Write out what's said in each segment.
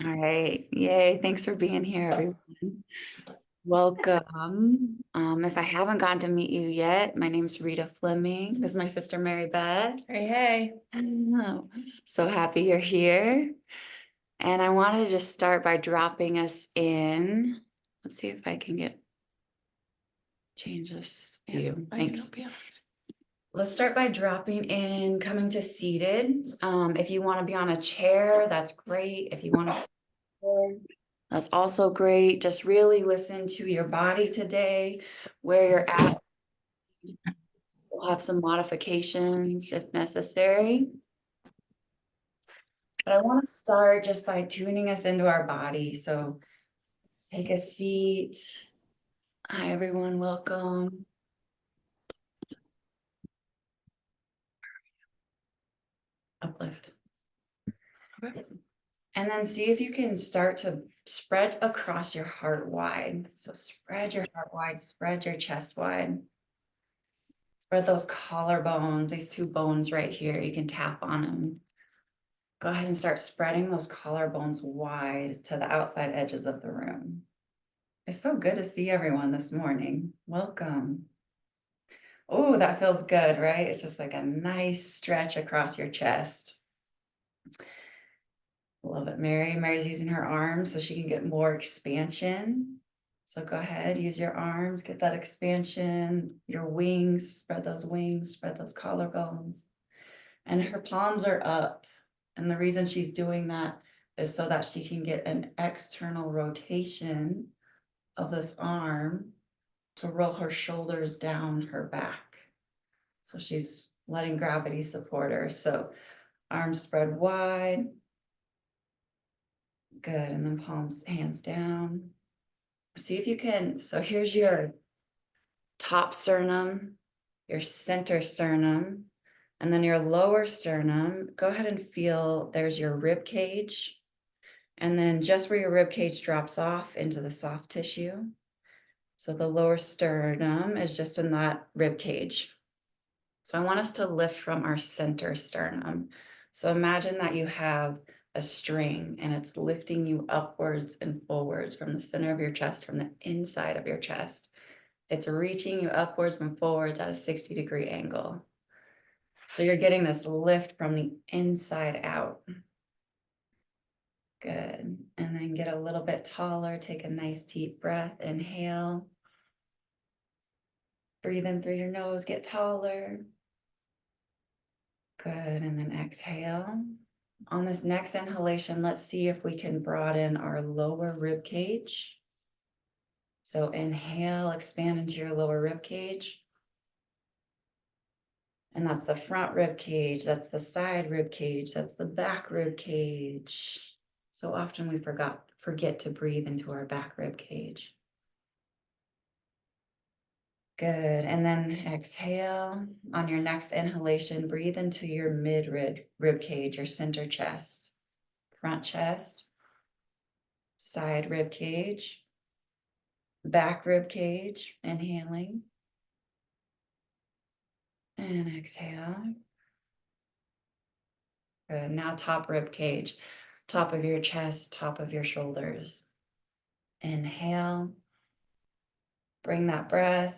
All right. Yay. Thanks for being here, everyone. Welcome. If I haven't gotten to meet you yet, my name's Rita Fleming. This is my sister, Mary Beth. Hey, hey. Oh, so happy you're here. And I wanted to just start by dropping us in. Let's see if I can change this view. I can Thanks. help you. Let's start by dropping in, coming to seated. If you want to be on a chair, that's great. If you want to, that's also great. Just really listen to your body today, where you're at. We'll have some modifications if necessary. But I want to start just by tuning us into our body. So take a seat. Hi, everyone. Welcome. Uplift. Okay. And then see if you can start to spread across your heart wide. So spread your heart wide, spread your chest wide. Spread those collarbones, these two bones right here. You can tap on them. Go ahead and start spreading those collarbones wide to the outside edges of the room. It's so good to see everyone this morning. Welcome. Oh, that feels good, right? It's just like a nice stretch across your chest. Love it, Mary. Mary's using her arms so she can get more expansion. So go ahead, use your arms, get that expansion, your wings, spread those collarbones. And her palms are up. And the reason she's doing that is so that she can get an external rotation of this arm to roll her shoulders down her back. So she's letting gravity support her. So arms spread wide. Good. And then palms, hands down. See if you can. So here's your top sternum, your center sternum, and then your lower sternum. Go ahead and feel there's your rib cage. And then just where your rib cage drops off into the soft tissue. So the lower sternum is just in that rib cage. So I want us to lift from our center sternum. So imagine that you have a string and it's lifting you upwards and forwards from the center of your chest, from the inside of your chest. It's reaching you upwards and forwards at a 60-degree angle. So you're getting this lift from the inside out. Good. And then get a little bit taller. Take a nice deep breath. Inhale. Breathe in through your nose. Get taller. Good. And then exhale. On this next inhalation, let's see if we can broaden our lower rib cage. So inhale, expand into your lower rib cage. And that's the front rib cage. That's the side rib cage. That's the back rib cage. So often we forget to breathe into our back rib cage. Good. And then exhale. On your next inhalation, breathe into your mid rib cage, your center chest, front chest, side rib cage, back rib cage. Inhaling. And exhale. Good. Now top rib cage, top of your chest, top of your shoulders. Inhale. Bring that breath.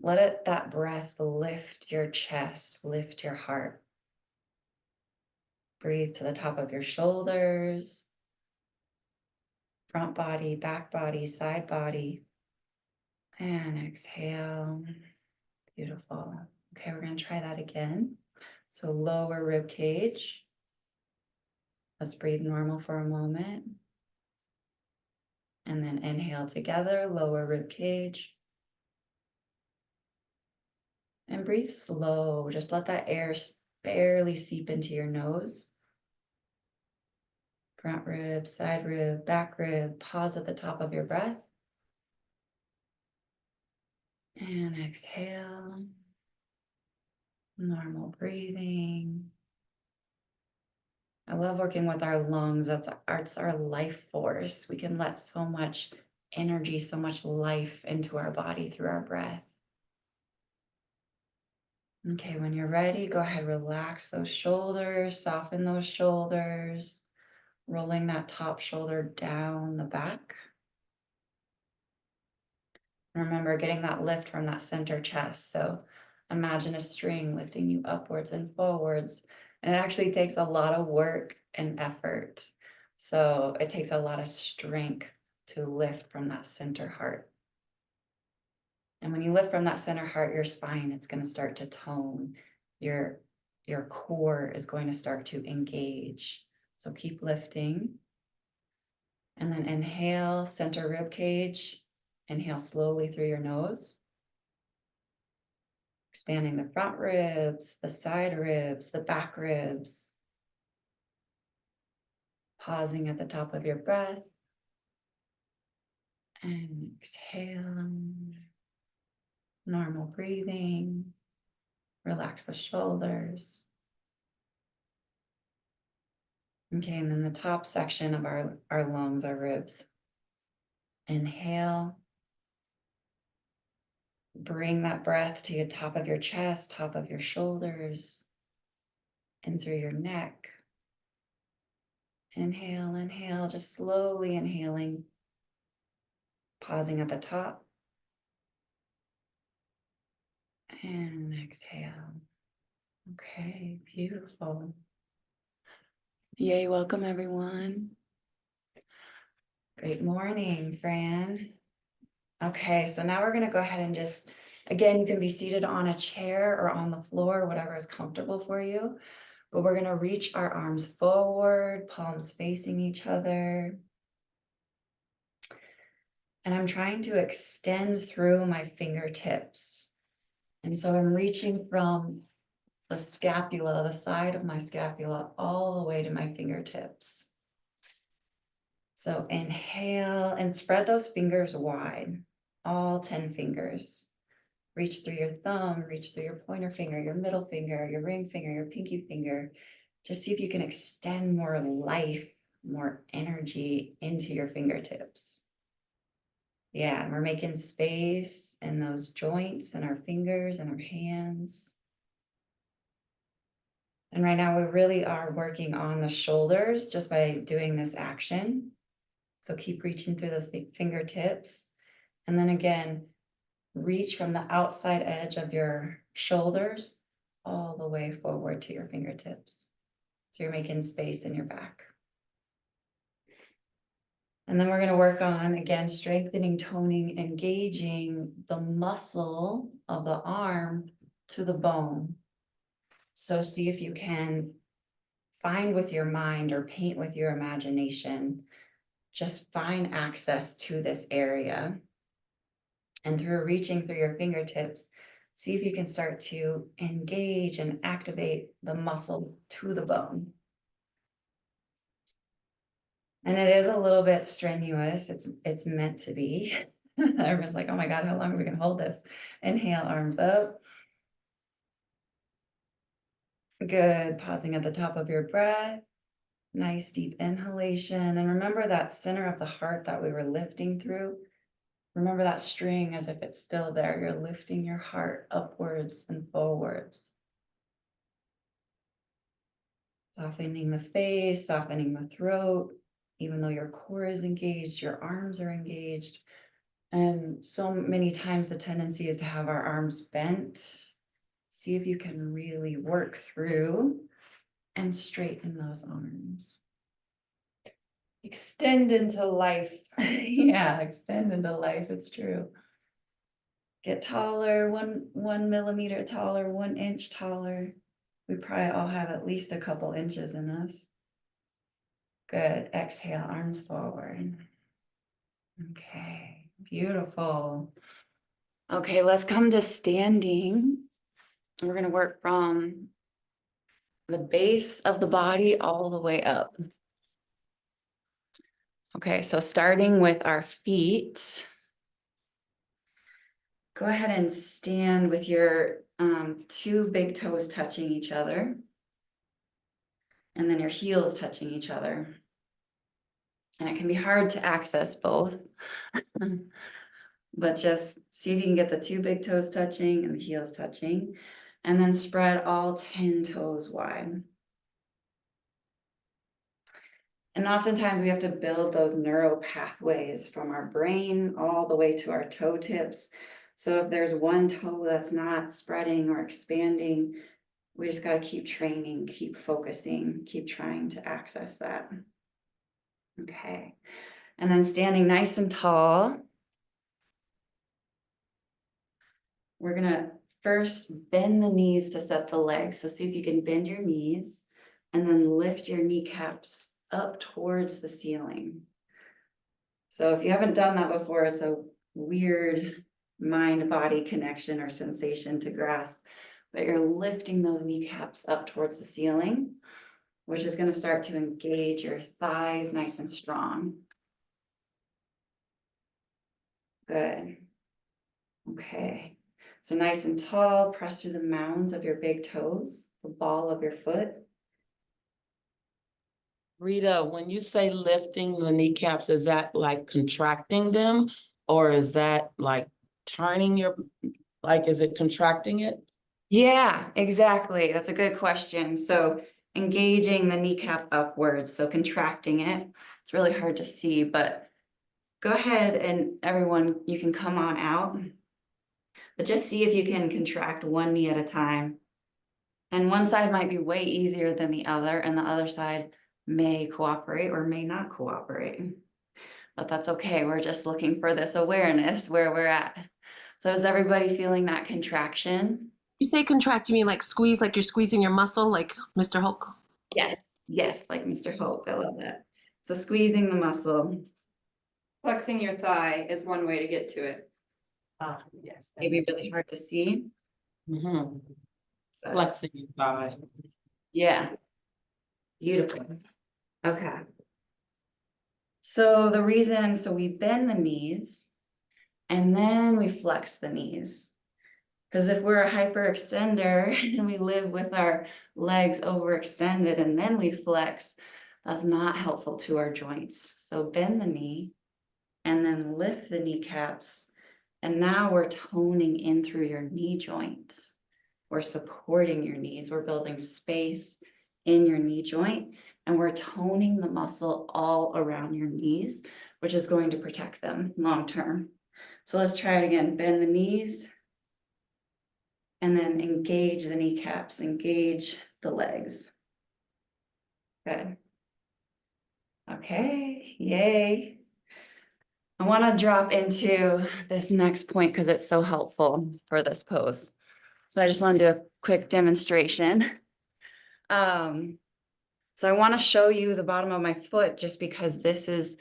That breath lift your chest, lift your heart. Breathe to the top of your shoulders, front body, back body, side body. And exhale. Beautiful. Okay, we're going to try that again. So lower rib cage. Let's breathe normal for a moment. And then inhale together, lower rib cage. And breathe slow. Just let that air barely seep into your nose. Front rib, side rib, back rib. Pause at the top of your breath. And exhale. Normal breathing. I love working with our lungs. That's our life force. We can let so much energy, so much life into our body through our breath. Okay, when you're ready, go ahead, relax those shoulders, soften those shoulders. rolling that top shoulder down the back. Remember getting that lift from that center chest. So imagine a string lifting you upwards and forwards. And it actually takes a lot of work and effort. So it takes a lot of strength to lift from that center heart. And when you lift from that center heart, your spine, it's going to start to tone. Your core is going to start to engage. So keep lifting. And then inhale, center rib cage. Inhale slowly through your nose. Expanding the front ribs, the side ribs, the back ribs. Pausing at the top of your breath. And exhale. Normal breathing. Relax the shoulders. Okay, and then the top section of our lungs, our ribs. Inhale. Bring that breath to the top of your chest, top of your shoulders, and through your neck. Inhale, inhale, just slowly inhaling. Pausing at the top. And exhale. Okay, beautiful. Yay, welcome everyone. Great morning, Fran. Okay, so now we're gonna go ahead and just, again, you can be seated on a chair or on the floor, whatever is comfortable for you. But we're gonna reach our arms forward, palms facing each other. And I'm trying to extend through my fingertips. And so I'm reaching from the scapula, the side of my scapula, all the way to my fingertips. So inhale and spread those fingers wide, all 10 fingers. Reach through your thumb, reach through your pointer finger, your middle finger, your ring finger, your pinky finger. Just see if you can extend more life, more energy into your fingertips. Yeah, and we're making space in those joints and our fingers and our hands. And right now we really are working on the shoulders just by doing this action. So keep reaching through those fingertips. And then again, reach from the outside edge of your shoulders all the way forward to your fingertips. So you're making space in your back. And then we're going to work on, again, strengthening, toning, engaging the muscle of the arm to the bone. So see if you can find with your mind or paint with your imagination, just find access to this area. And through reaching through your fingertips, see if you can start to engage and activate the muscle to the bone. And it is a little bit strenuous. It's meant to be. Everyone's like, oh my God, how long are we gonna hold this? Inhale, arms up. Good, pausing at the top of your breath. Nice deep inhalation. And remember that center of the heart that we were lifting through. Remember that string as if it's still there. You're lifting your heart upwards and forwards. Softening the face, softening the throat. Even though your core is engaged, your arms are engaged. And so many times the tendency is to have our arms bent. See if you can really work through and straighten those arms. Extend into life. Yeah, extend into life, it's true. Get taller, one millimeter taller, 1 inch taller. We probably all have at least a couple inches in us. Good, exhale, arms forward. Okay, beautiful. Okay, let's come to standing. We're gonna work from the base of the body all the way up. Okay, so starting with our feet. Go ahead and stand with your 2 big toes touching each other. And then your heels touching each other. And it can be hard to access both. But just see if you can get the 2 big toes touching and the heels touching. And then spread all 10 toes wide. And oftentimes we have to build those neural pathways from our brain all the way to our toe tips. So if there's one toe that's not spreading or expanding, we just got to keep training, keep focusing, keep trying to access that. Okay. And then standing nice and tall. We're gonna first bend the knees to set the legs. So see if you can bend your knees and then lift your kneecaps up towards the ceiling. So if you haven't done that before, it's a weird mind-body connection or sensation to grasp, but you're lifting those kneecaps up towards the ceiling, which is going to start to engage your thighs nice and strong. Good. Okay. So nice and tall, press through the mounds of your big toes, the ball of your foot. Rita, when you say lifting the kneecaps, is that like contracting them? Or is that like turning your, like, is it contracting it? Yeah, exactly. That's a good question. So engaging the kneecap upwards, so contracting it. It's really hard to see, but go ahead and everyone, you can come on out. But just see if you can contract one knee at a time. And one side might be way easier than the other, and the other side may cooperate or may not cooperate. But that's okay. We're just looking for this awareness where we're at. So is everybody feeling that contraction? You say contract, you mean like squeeze, like you're squeezing your muscle, like Mr. Hulk? Yes. Yes, like Mr. Holt. I love that. So squeezing the muscle, Flexing your thigh is one way to get to it. Ah, yes. that maybe makes really hard to see. sense. Mhm. but- Flexing your thigh. Yeah. Beautiful. Okay. So the reason, so we bend the knees and then we flex the knees. Because if we're a hyperextender and we live with our legs overextended and then we flex, that's not helpful to our joints. So bend the knee and then lift the kneecaps. And now we're toning in through your knee joint. We're supporting your knees. We're building space in your knee joint, and we're toning the muscle all around your knees, which is going to protect them long term. So let's try it again. Bend the knees and then engage the kneecaps, engage the legs. Good. Okay, yay. I want to drop into this next point because it's so helpful for this pose. So I just want to do a quick demonstration. So I want to show you the bottom of my foot just because these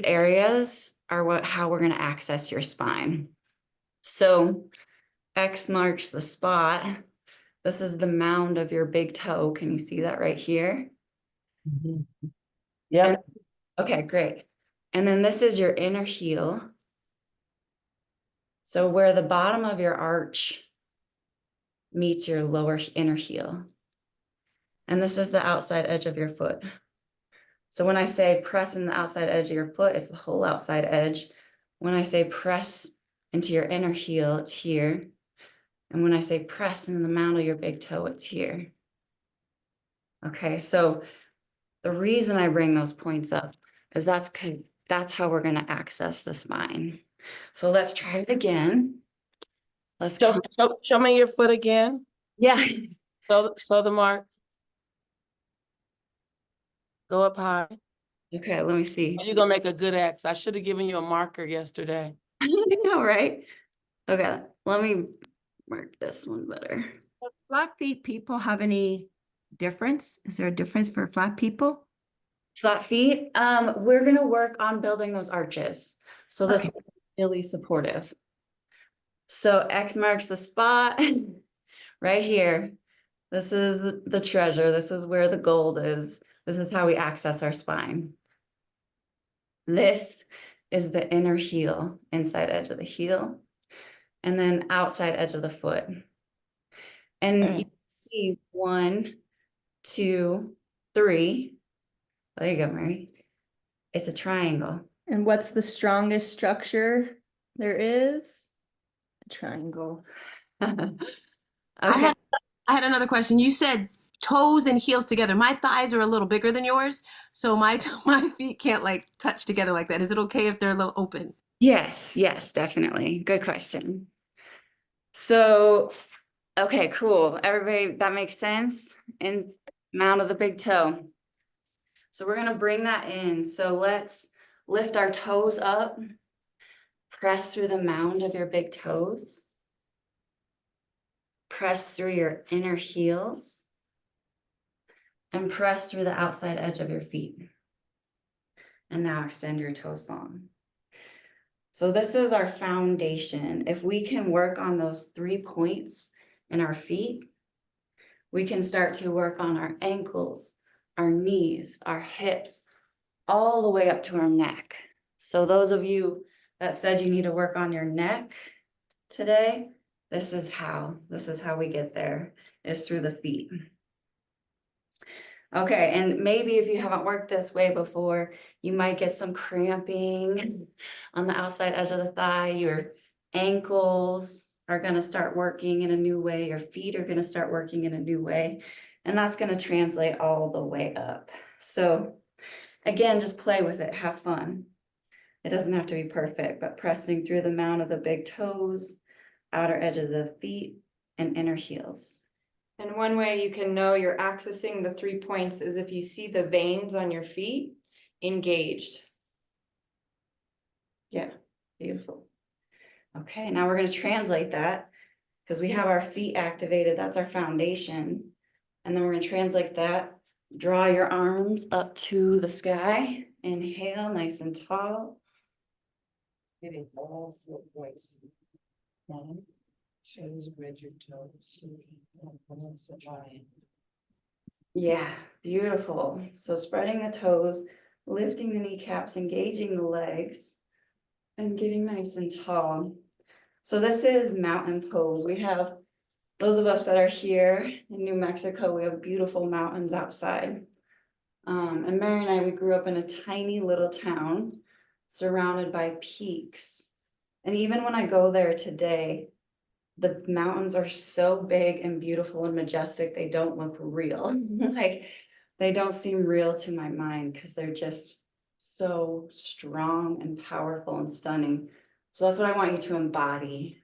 areas are how we're going to access your spine. So X marks the spot. This is the mound of your big toe. Can you see that right here? Mhm. Yep. Okay, great. And then this is your inner heel. So where the bottom of your arch meets your lower inner heel. And this is the outside edge of your foot. So when I say press in the outside edge of your foot, it's the whole outside edge. When I say press into your inner heel, it's here. And when I say press in the mound of your big toe, it's here. Okay, so the reason I bring those points up is that's how we're going to access the spine. So let's try it again. Let's Show me your foot again. yeah. So the mark. Go up high. Okay, let me see. You're gonna make a good X. I should have given you a marker yesterday. I know, right? Okay, let me mark this one better. Flat feet people have any difference? Is there a difference for flat people? Flat feet, we're gonna work on building those arches. So this Okay. will be really supportive. So X marks the spot right here. This is the treasure. This is where the gold is. This is how we access our spine. This is the inner heel, inside edge of the heel, and then outside edge of the foot. And you can see 1, 2, 3. There you go, Mary. It's a triangle. And what's the strongest structure there is? A triangle. Okay. I had another question. You said toes and heels together. My thighs are a little bigger than yours, so my my feet can't like touch together like that. Is it okay if they're a little open? Yes, yes, definitely. Good question. So, okay, cool. Everybody, that makes sense? And mount of the big toe. So we're gonna bring that in. So let's lift our toes up. Press through the mound of your big toes. Press through your inner heels. And press through the outside edge of your feet. And now extend your toes long. So this is our foundation. If we can work on those 3 points in our feet, we can start to work on our ankles, our knees, our hips, all the way up to our neck. So those of you that said you need to work on your neck today, this is how we get there, is through the feet. Okay, and maybe if you haven't worked this way before, you might get some cramping on the outside edge of the thigh. Your ankles are gonna start working in a new way. Your feet are gonna start working in a new way. And that's gonna translate all the way up. So again, just play with it, have fun. It doesn't have to be perfect, but pressing through the mount of the big toes, outer edge of the feet, and inner heels. And one way you can know you're accessing the 3 points is if you see the veins on your feet engaged. Yeah, beautiful. Okay, now we're going to translate that because we have our feet activated. That's our foundation. And then we're going to translate that. Draw your arms up to the sky. Inhale, nice and tall. Hitting all 4 points. One, shows spread your toes. Yeah, beautiful. So spreading the toes, lifting the kneecaps, engaging the legs, and getting nice and tall. So this is mountain pose. We have, those of us that are here in New Mexico, we have beautiful mountains outside. And Mary and I, we grew up in a tiny little town surrounded by peaks. And even when I go there today, the mountains are so big and beautiful and majestic, they don't look real. Like, they don't seem real to my mind because they're just so strong and powerful and stunning. So that's what I want you to embody,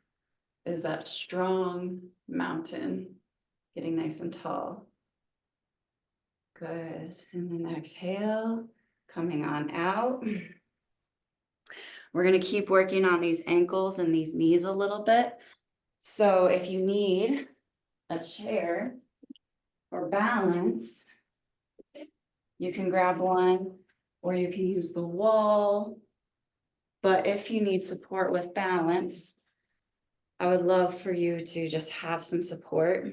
is that strong mountain, getting nice and tall. Good. And then exhale, coming on out. We're going to keep working on these ankles and these knees a little bit. So if you need a chair or balance, you can grab one, or you can use the wall. But if you need support with balance, I would love for you to just have some support.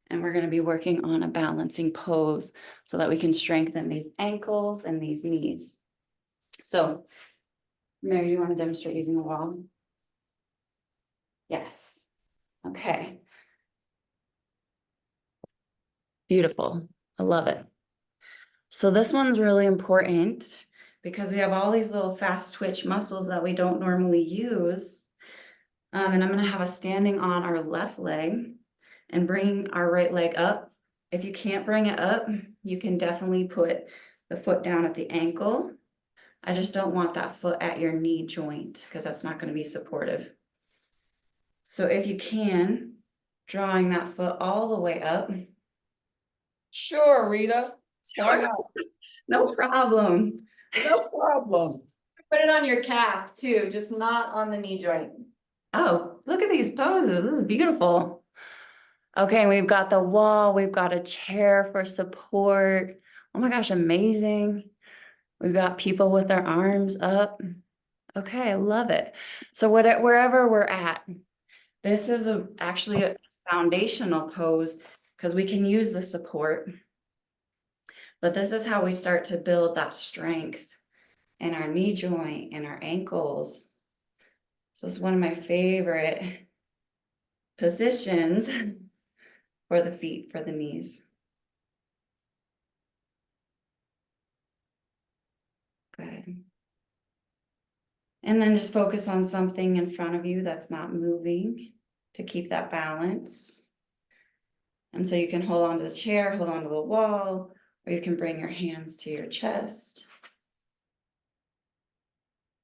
And we're going to be working on a balancing pose so that we can strengthen these ankles and these knees. So, Mary, you want to demonstrate using the wall? Yes. Okay. Beautiful. I love it. So this one's really important because we have all these little fast twitch muscles that we don't normally use. And I'm going to have us standing on our left leg and bring our right leg up. If you can't bring it up, you can definitely put the foot down at the ankle. I just don't want that foot at your knee joint because that's not going to be supportive. So if you can, drawing that foot all the way up. Sure, Rita. Why not? No problem. No problem. Put it on your calf too, just not on the knee joint. Oh, look at these poses. This is beautiful. Okay, we've got the wall. We've got a chair for support. Oh my gosh, amazing. We've got people with their arms up. Okay, I love it. So wherever we're at, this is actually a foundational pose because we can use the support. But this is how we start to build that strength in our knee joint and our ankles. So it's one of my favorite positions for the feet, for the knees. Good. And then just focus on something in front of you that's not moving to keep that balance. And so you can hold on to the chair, hold on to the wall, or you can bring your hands to your chest.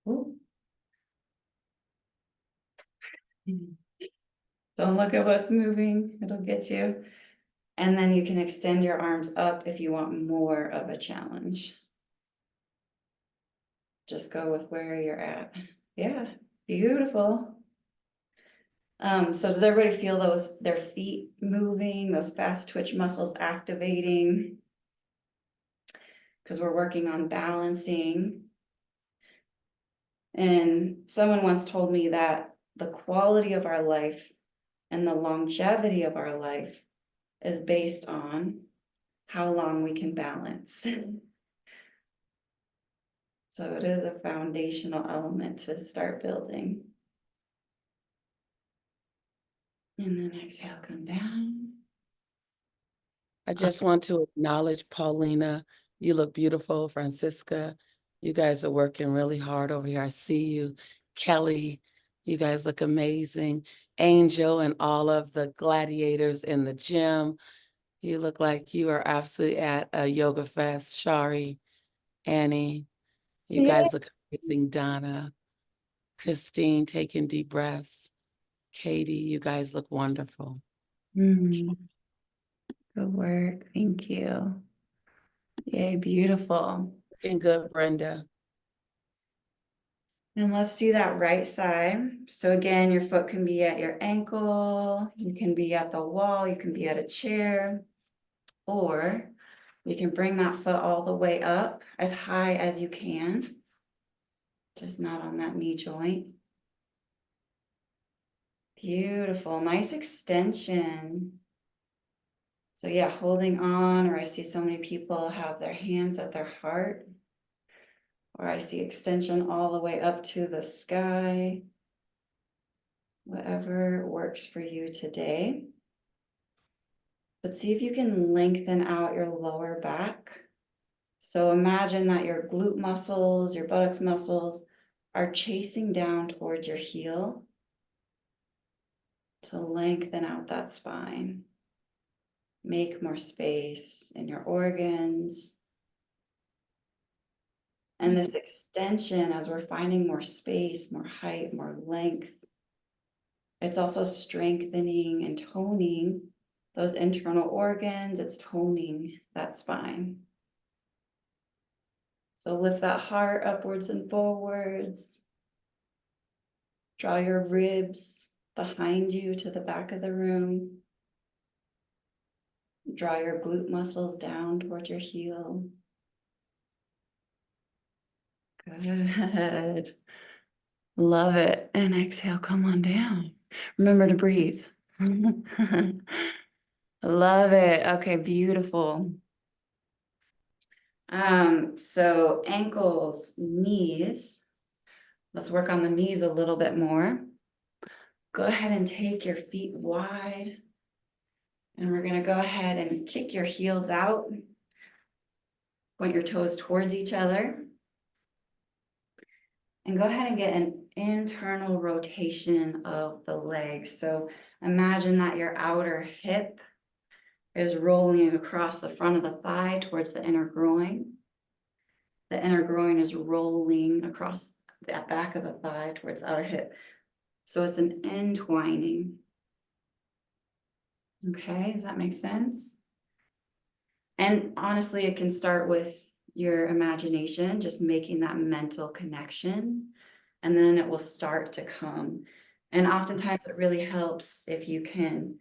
Ooh. Don't look at what's moving, it'll get you. And then you can extend your arms up if you want more of a challenge. Just go with where you're at. Yeah, beautiful. So does everybody feel their feet moving, those fast twitch muscles activating? Because we're working on balancing. And someone once told me that the quality of our life and the longevity of our life is based on how long we can balance. So it is a foundational element to start building. And then exhale, come down. I just want to acknowledge Paulina. You look beautiful. Francisca, you guys are working really hard over here. I see you. Kelly, you guys look amazing. Angel and all of the gladiators in the gym. You look like you are absolutely at a yoga fest. Shari, Annie, you guys look amazing. Donna, Christine, taking deep breaths. Katie, you guys look wonderful. Good work. Thank you. Yay, beautiful. Looking good, Brenda. And let's do that right side. So again, your foot can be at your ankle, you can be at the wall, you can be at a chair, or you can bring that foot all the way up as high as you can, just not on that knee joint. Beautiful, nice extension. So yeah, holding on, or I see so many people have their hands at their heart, or I see extension all the way up to the sky. Whatever works for you today. But see if you can lengthen out your lower back. So imagine that your glute muscles, your buttocks muscles are chasing down towards your heel to lengthen out that spine. Make more space in your organs. And this extension, as we're finding more space, more height, more length, it's also strengthening and toning those internal organs. It's toning that spine. So lift that heart upwards and forwards. Draw your ribs behind you to the back of the room. Draw your glute muscles down towards your heel. Good. Love it. And exhale, come on down. Remember to breathe. Love it. Okay, beautiful. So ankles, knees. Let's work on the knees a little bit more. Go ahead and take your feet wide. And we're gonna go ahead and kick your heels out. Point your toes towards each other. And go ahead and get an internal rotation of the legs. So imagine that your outer hip is rolling across the front of the thigh towards the inner groin. The inner groin is rolling across the back of the thigh towards the outer hip. So it's an entwining. Okay, does that make sense? And honestly, it can start with your imagination, just making that mental connection, and then it will start to come. And oftentimes it really helps if you can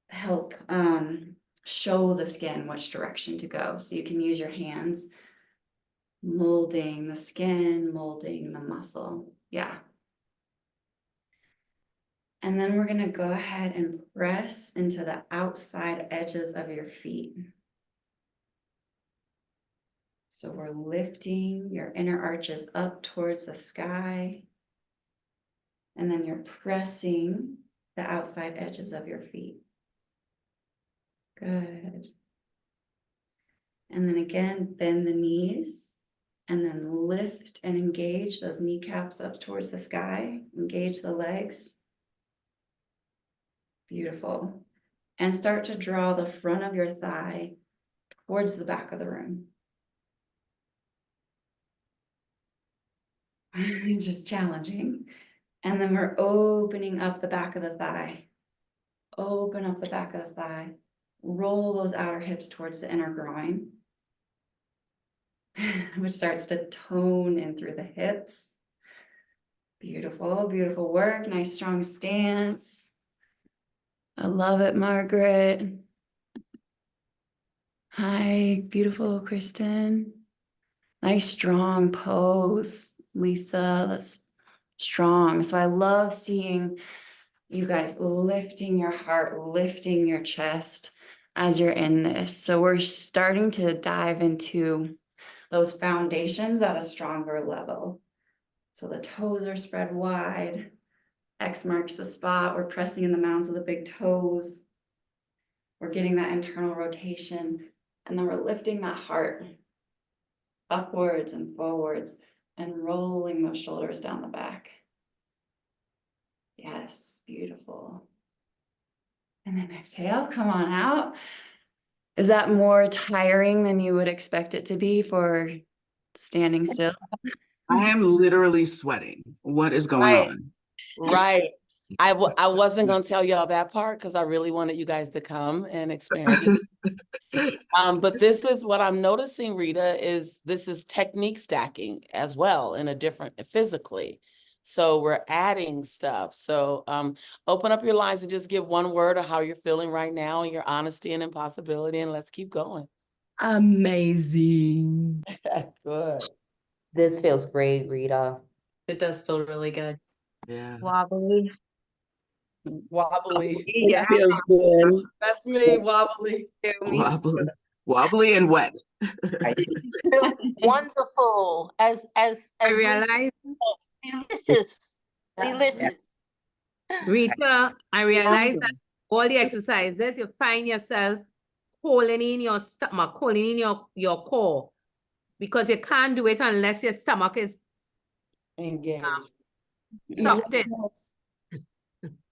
help show the skin which direction to go. So you can use your hands molding the skin, molding the muscle. Yeah. And then we're going to go ahead and press into the outside edges of your feet. So we're lifting your inner arches up towards the sky. And then you're pressing the outside edges of your feet. Good. And then again, bend the knees. And then lift and engage those kneecaps up towards the sky. Engage the legs. Beautiful. and start to draw the front of your thigh towards the back of the room. Just challenging. And then we're opening up the back of the thigh. Open up the back of the thigh. Roll those outer hips towards the inner groin, which starts to tone in through the hips. Beautiful, beautiful work. Nice strong stance. I love it, Margaret. Hi, beautiful Kristen. Nice strong pose, Lisa. That's strong. So I love seeing you guys lifting your heart, lifting your chest as you're in this. So we're starting to dive into those foundations at a stronger level. So the toes are spread wide. X marks the spot. We're pressing in the mounds of the big toes. We're getting that internal rotation. And then we're lifting that heart upwards and forwards and rolling those shoulders down the back. Yes, beautiful. And then exhale, come on out. Is that more tiring than you would expect it to be for standing still? I am literally sweating. What is going Right. on? Right. I wasn't gonna tell y'all that part because I really wanted you guys to come and experience. But this is what I'm noticing, Rita, is this is technique stacking as well in a different physically. So we're adding stuff. So open up your lines and just give one word of how you're feeling right now and your honesty and impossibility, and let's keep going. Amazing. Good. This feels great, Rita. It does feel really good. Yeah. Wobbly. Wobbly. Yeah. Feels good. That's me, wobbly. Wobbly, wobbly and wet. Feels wonderful. As I Lisa realize, said, delicious. Delicious. Rita, I realize that all the exercises, you find yourself holding in your stomach, holding in your core, because you can't do it unless your stomach is Engage. sucked in.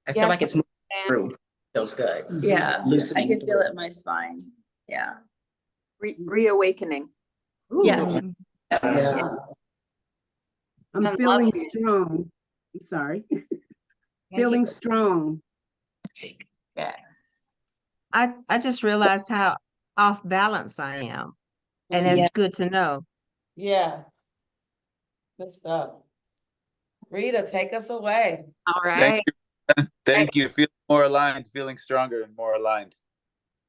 I feel like it's moving through. Feels good. Yeah, I Loosening can feel through. it in my spine. Yeah. Reawakening. Yes. Yeah. And I'm feeling love you. strong. I'm sorry. Feeling strong. Yes. I just realized how off balance I am. And it's good to know. Yeah. Good stuff. Rita, take us away. All right. Thank you. Thank you. Feeling more aligned, feeling stronger and more aligned.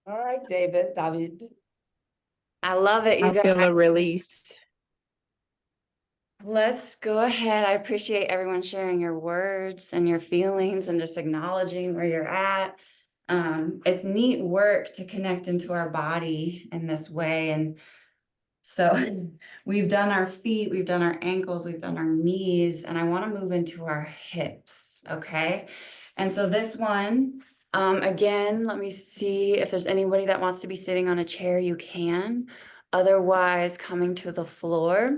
All right, David. I love it. You I feel guys. a release. Let's go ahead. I appreciate everyone sharing your words and your feelings and just acknowledging where you're at. It's neat work to connect into our body in this way. And so we've done our feet, we've done our ankles, we've done our knees, and I want to move into our hips. Okay. And so this one, again, let me see if there's anybody that wants to be sitting on a chair, you can. Otherwise, coming to the floor.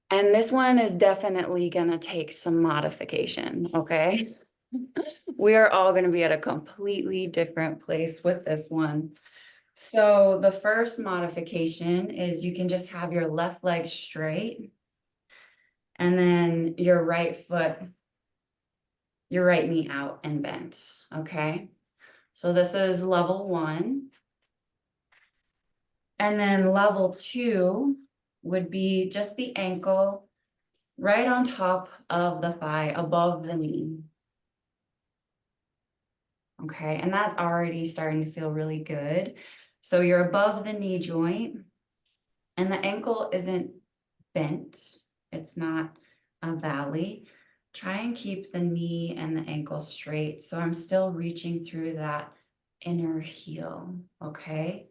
And this one is definitely gonna take some modification, okay? We are all gonna be at a completely different place with this one. So the first modification is you can just have your left leg straight. And then your right foot, your right knee out and bent, okay? So this is level 1. And then level 2 would be just the ankle right on top of the thigh, above the knee. Okay, and that's already starting to feel really good. So you're above the knee joint and the ankle isn't bent. It's not a valley. Try and keep the knee and the ankle straight. So I'm still reaching through that inner heel, okay?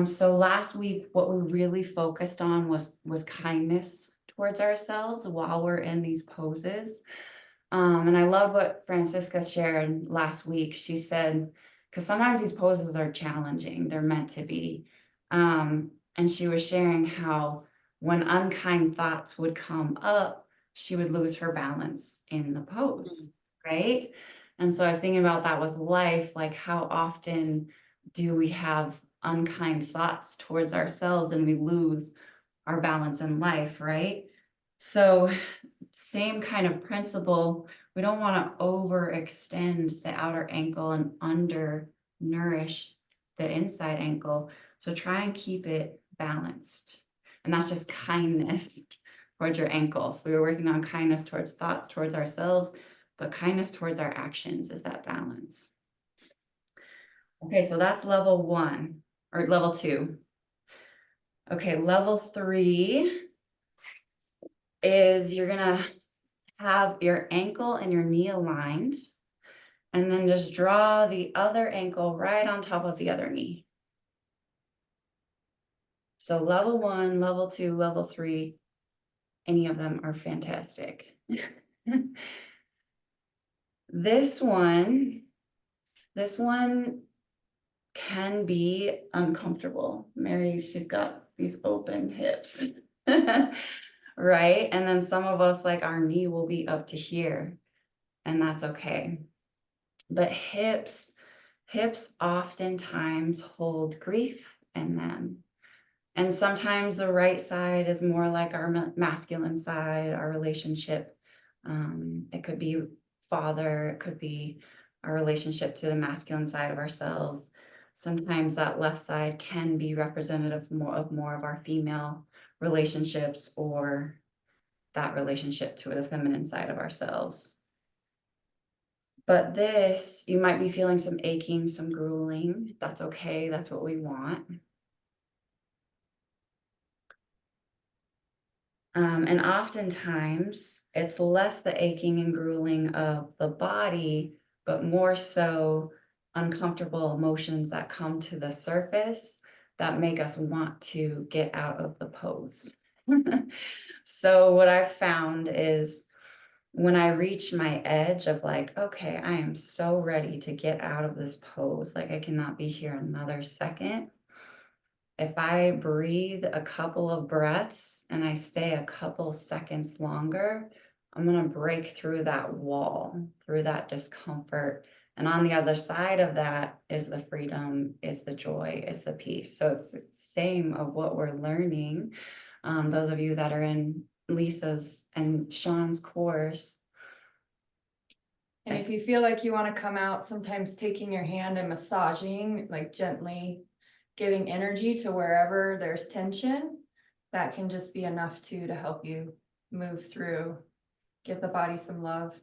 So last week, what we really focused on was kindness towards ourselves while we're in these poses. And I love what Francisca shared last week. She said, because sometimes these poses are challenging, they're meant to be. And she was sharing how when unkind thoughts would come up, she would lose her balance in the pose, right? And so I was thinking about that with life, like how often do we have unkind thoughts towards ourselves and we lose our balance in life, right? So same kind of principle. We don't want to overextend the outer ankle and undernourish the inside ankle. So try and keep it balanced. And that's just kindness towards your ankles. We were working on kindness towards thoughts, towards ourselves, but kindness towards our actions is that balance. Okay, so that's level 1 or level 2. Okay, level 3 is you're gonna have your ankle and your knee aligned, and then just draw the other ankle right on top of the other knee. So level 1, level 2, level 3, any of them are fantastic. This one can be uncomfortable. Mary, she's got these open hips, right? And then some of us, like our knee will be up to here, and that's okay. But hips oftentimes hold grief in them. And sometimes the right side is more like our masculine side, our relationship. It could be father, it could be our relationship to the masculine side of ourselves. Sometimes that left side can be representative more of our female relationships, or that relationship to the feminine side of ourselves. But this, you might be feeling some aching, some grueling. That's okay. That's what we want. And oftentimes it's less the aching and grueling of the body, but more so uncomfortable emotions that come to the surface that make us want to get out of the pose. So what I've found is when I reach my edge of like, okay, I am so ready to get out of this pose, like I cannot be here another second. If I breathe a couple of breaths and I stay a couple seconds longer, I'm going to break through that wall, through that discomfort. And on the other side of that is the freedom, is the joy, is the peace. So it's the same of what we're learning. Those of you that are in Lisa's and Sean's course. And if you feel like you want to come out, sometimes taking your hand and massaging, like gently giving energy to wherever there's tension, that can just be enough too to help you move through, give the body some love.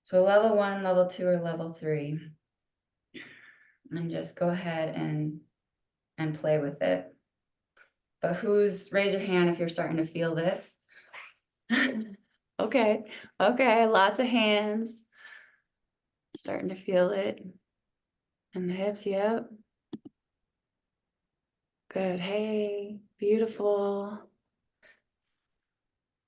So level 1, level 2, or level 3. And just go ahead and play with it. But raise your hand if you're starting to feel this. Okay, lots of hands. Starting to feel it. And the hips, yep. Good, hey, beautiful.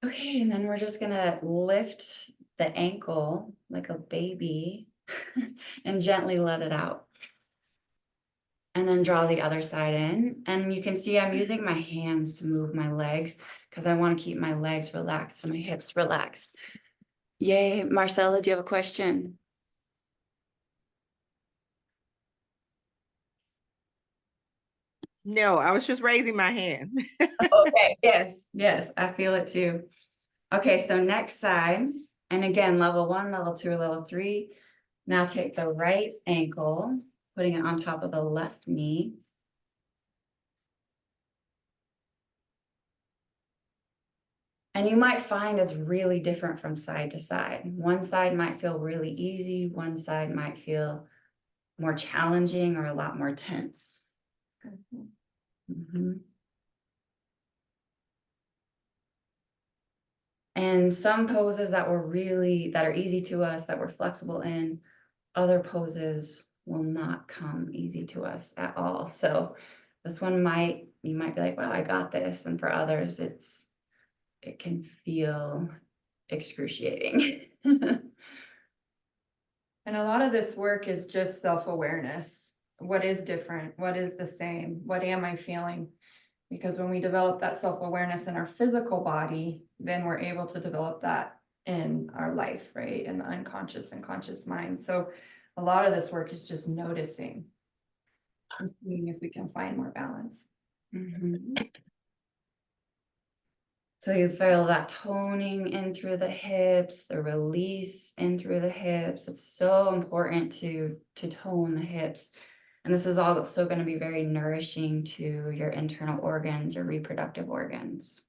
Okay, and then we're just gonna lift the ankle like a baby and gently let it out. And then draw the other side in. And you can see I'm using my hands to move my legs because I want to keep my legs relaxed and my hips relaxed. Yay, Marcella, do you have a question? No, I was just raising my hand. Okay, yes, I feel it too. Okay, so next side, and again, level 1, level 2, level 3. Now take the right ankle, putting it on top of the left knee. And you might find it's really different from side to side. One side might feel really easy. One side might feel more challenging or a lot more tense. And some poses that are easy to us, that we're flexible in, other poses will not come easy to us at all. So this one you might be like, wow, I got this. And for others, it can feel excruciating. And a lot of this work is just self-awareness. What is different? What is the same? What am I feeling? Because when we develop that self-awareness in our physical body, then we're able to develop that in our life, right? In the unconscious and conscious mind. So a lot of this work is just noticing and seeing if we can find more balance. Mhm. So you feel that toning in through the hips, the release in through the hips. It's so important to tone the hips. And this is also going to be very nourishing to your internal organs, your reproductive organs.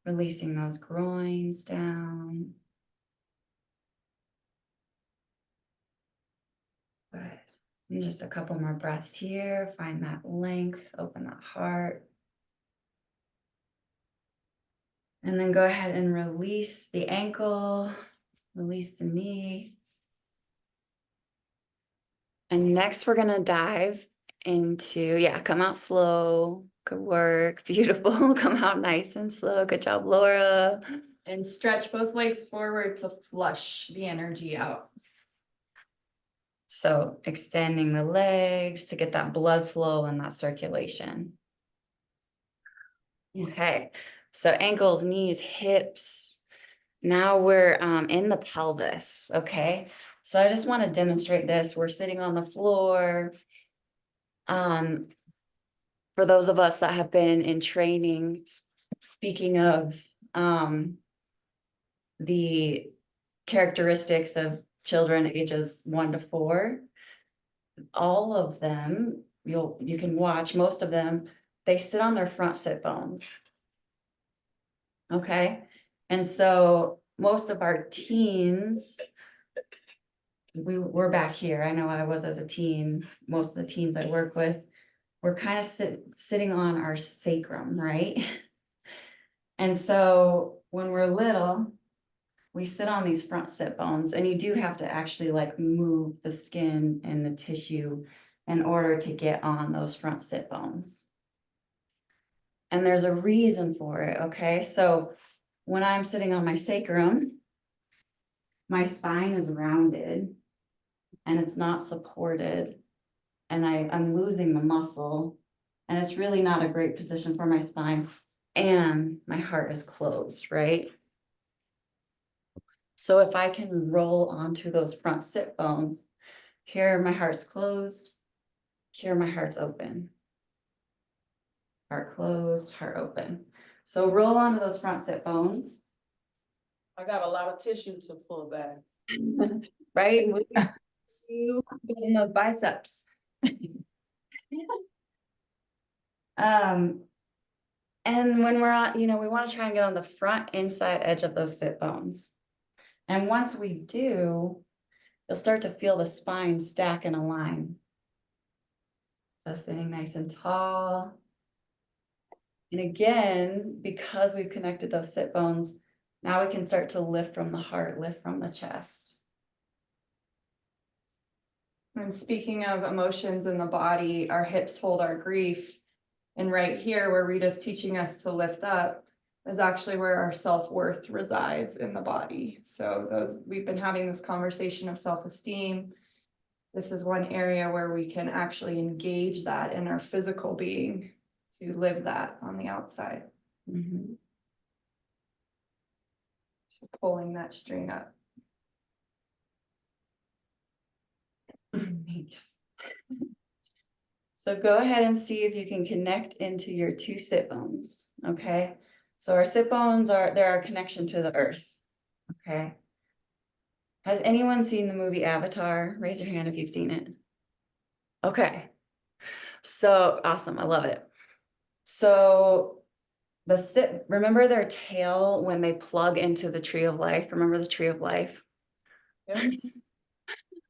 Releasing those groins down. Good. And just a couple more breaths here. Find that length, open that heart. And then go ahead and release the ankle, release the knee. And next we're gonna dive into, yeah, come out slow, good work, beautiful, come out nice and slow, good job, Laura. And stretch both legs forward to flush the energy out. So extending the legs to get that blood flow and that circulation. Okay, so ankles, knees, hips. Now we're in the pelvis, okay? So I just want to demonstrate this. We're sitting on the floor. For those of us that have been in training, speaking of the characteristics of children ages 1 to 4, all of them, you can watch, most of them, they sit on their front sit bones. Okay, and so most of our teens, we're back here. I know I was as a teen, most of the teens I work with, we're kind of sitting on our sacrum, right? And so when we're little, we sit on these front sit bones, and you do have to actually like move the skin and the tissue in order to get on those front sit bones. And there's a reason for it, okay? So when I'm sitting on my sacrum, my spine is rounded and it's not supported, and I'm losing the muscle, and it's really not a great position for my spine, and my heart is closed, right? So if I can roll onto those front sit bones, here my heart's closed, here my heart's open. Heart closed, heart open. So roll onto those front sit bones. I got a lot of tissue to pull back. Right? In those biceps. And when we're on, we want to try and get on the front inside edge of those sit bones. And once we do, you'll start to feel the spine stack in a line. So sitting nice and tall. And again, because we've connected those sit bones, now we can start to lift from the heart, lift from the chest. And speaking of emotions in the body, our hips hold our grief. And right here, where Rita's teaching us to lift up, is actually where our self-worth resides in the body. So we've been having this conversation of self-esteem. This is one area where we can actually engage that in our physical being to live that on the outside. Mm-hmm. Just pulling that string up. Thanks. So go ahead and see if you can connect into your 2 sit bones, okay? So our sit bones they're our connection to the earth, okay? Has anyone seen the movie Avatar? Raise your hand if you've seen it. Okay. So awesome, I love it. So remember their tail when they plug into the tree of life? Remember the tree of life? Yeah.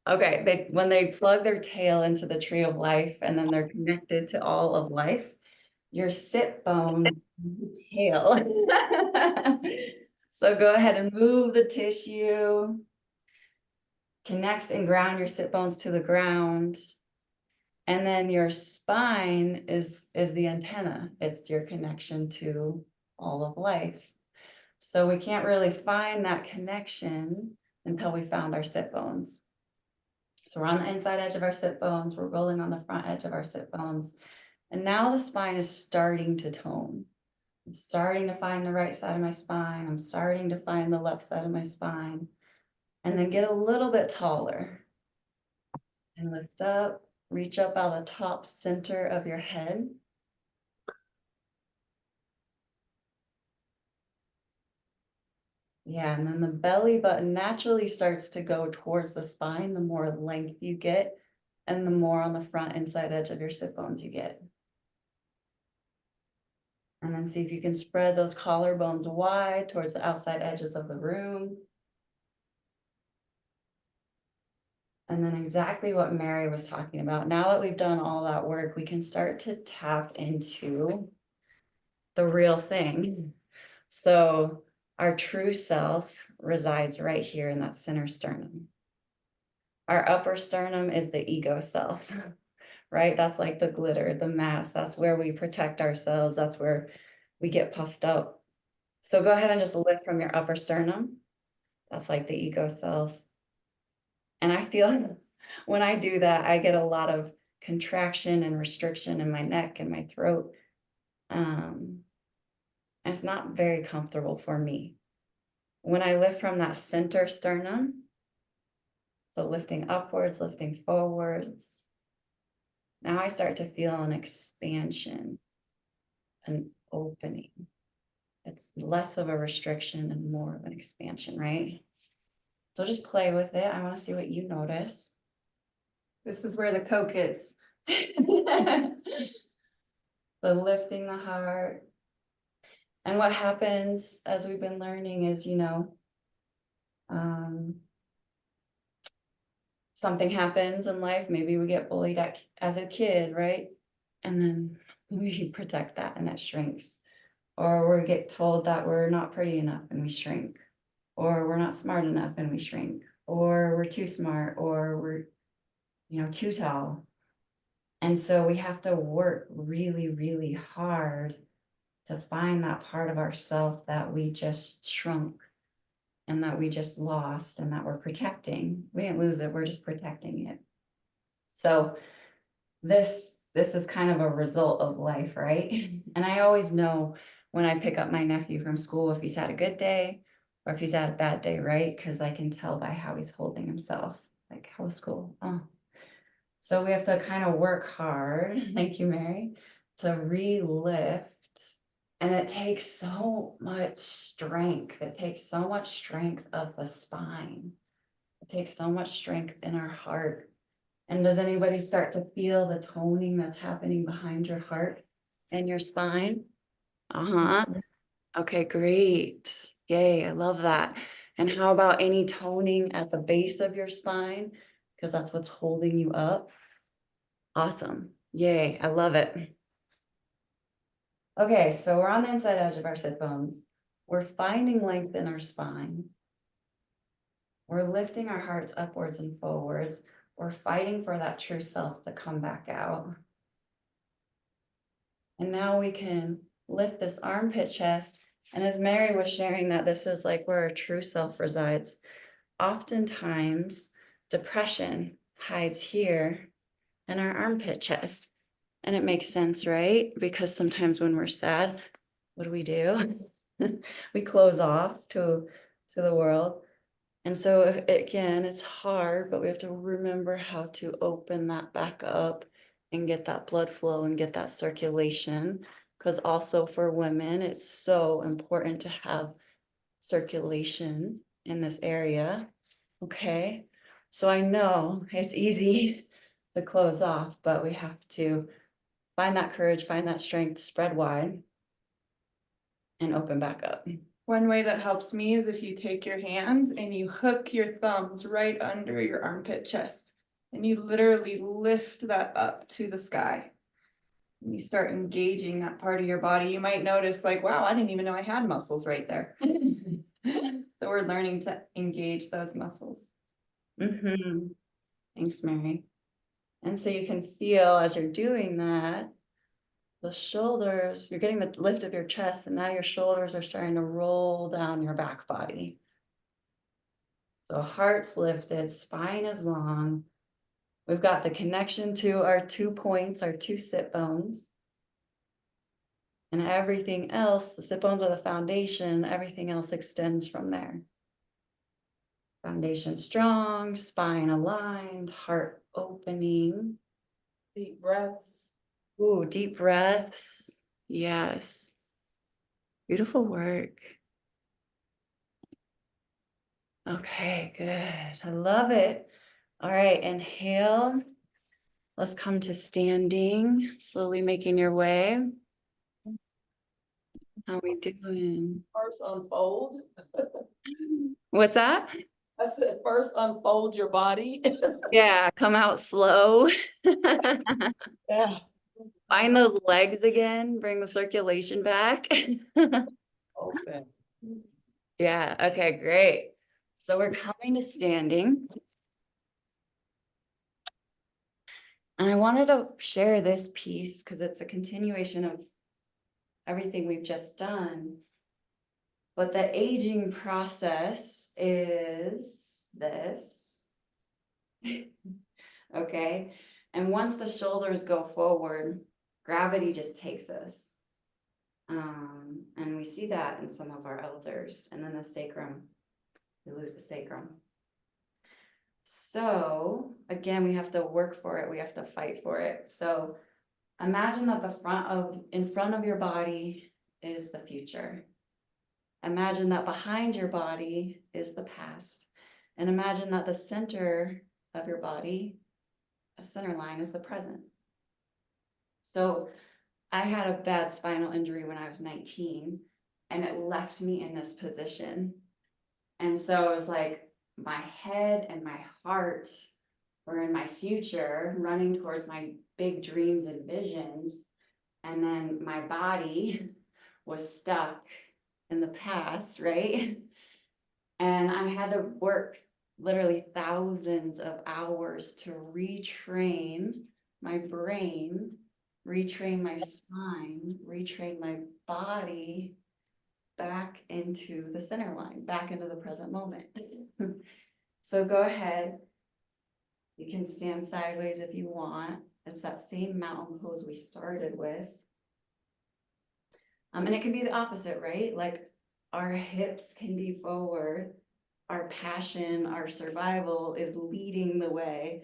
Okay, when they plug their tail into the tree of life and then they're connected to all of life, your sit bone, tail. So go ahead and move the tissue, connect and ground your sit bones to the ground. And then your spine is the antenna. It's your connection to all of life. So we can't really find that connection until we found our sit bones. So we're on the inside edge of our sit bones, we're rolling on the front edge of our sit bones. And now the spine is starting to tone. I'm starting to find the right side of my spine. I'm starting to find the left side of my spine. And then get a little bit taller. And lift up, reach up out of the top center of your head. Yeah, and then the belly button naturally starts to go towards the spine the more length you get and the more on the front inside edge of your sit bones you get. And then see if you can spread those collarbones wide towards the outside edges of the room. And then exactly what Mary was talking about. Now that we've done all that work, we can start to tap into the real thing. So our true self resides right here in that center sternum. Our upper sternum is the ego self, right? That's like the glitter, the mask. That's where we protect ourselves. That's where we get puffed up. So go ahead and just lift from your upper sternum. That's like the ego self. And I feel when I do that, I get a lot of contraction and restriction in my neck and my throat. It's not very comfortable for me. When I lift from that center sternum, so lifting upwards, lifting forwards, now I start to feel an expansion, an opening. It's less of a restriction and more of an expansion, right? So just play with it. I want to see what you notice. This is where the Coke is. So lifting the heart. And what happens, as we've been learning, is, something happens in life. Maybe we get bullied as a kid, right? And then we protect that and it shrinks. Or we get told that we're not pretty enough and we shrink. Or we're not smart enough and we shrink. Or we're too smart, or we're, too tall. And so we have to work really, really hard to find that part of ourselves that we just shrunk and that we just lost and that we're protecting. We didn't lose it, we're just protecting it. So this is kind of a result of life, right? And I always know when I pick up my nephew from school if he's had a good day or if he's had a bad day, right? Because I can tell by how he's holding himself. Like, how was school? Oh. So we have to kind of work hard, thank you, Mary, to re-lift. And it takes so much strength. It takes so much strength of the spine. It takes so much strength in our heart. And does anybody start to feel the toning that's happening behind your heart and your spine? Uh-huh. Okay, great. Yay, I love that. And how about any toning at the base of your spine? Because that's what's holding you up. Awesome. Yay, I love it. Okay, so we're on the inside edge of our sit bones. We're finding length in our spine. We're lifting our hearts upwards and forwards. We're fighting for that true self to come back out. And now we can lift this armpit chest. And as Mary was sharing that this is like where our true self resides, oftentimes depression hides here in our armpit chest. And it makes sense, right? Because sometimes when we're sad, what do? We close off to the world. And so again, it's hard, but we have to remember how to open that back up and get that blood flow and get that circulation. Because also for women, it's so important to have circulation in this area. Okay, so I know it's easy to close off, but we have to find that courage, find that strength, spread wide, and open back up. One way that helps me is if you take your hands and you hook your thumbs right under your armpit chest and you literally lift that up to the sky. And you start engaging that part of your body. You might notice like, wow, I didn't even know I had muscles right there. So we're learning to engage those muscles. Mm-hmm. Thanks, Mary. And so you can feel as you're doing that, the shoulders, you're getting the lift of your chest, and now your shoulders are starting to roll down your back body. So heart's lifted, spine is long. We've got the connection to our 2 points, our 2 sit bones. And everything else, the sit bones are the foundation, everything else extends from there. Foundation strong, spine aligned, heart opening. Deep breaths. Ooh, deep breaths. Yes. Beautiful work. Okay, good. I love it. All right, inhale. Let's come to standing, slowly making your way. How we doing? First unfold. What's that? I said, first unfold your body. Yeah, come out slow. Yeah. Find those legs again, bring the circulation back. Open. Yeah, okay, great. So we're coming to standing. And I wanted to share this piece because it's a continuation of everything we've just done. But the aging process is this. Okay. And once the shoulders go forward, gravity just takes us. And we see that in some of our elders. And then the sacrum, we lose the sacrum. So again, we have to work for it. We have to fight for it. So imagine that in front of your body is the future. Imagine that behind your body is the past. And imagine that the center of your body, a center line, is the present. So I had a bad spinal injury when I was 19, and it left me in this position. And so it was like my head and my heart were in my future, running towards my big dreams and visions. And then my body was stuck in the past, right? And I had to work literally thousands of hours to retrain my brain, retrain my spine, retrain my body back into the center line, back into the present moment. So go ahead. You can stand sideways if you want. It's that same mountain pose we started with. And it can be the opposite, right? Like our hips can be forward, our passion, our survival is leading the way,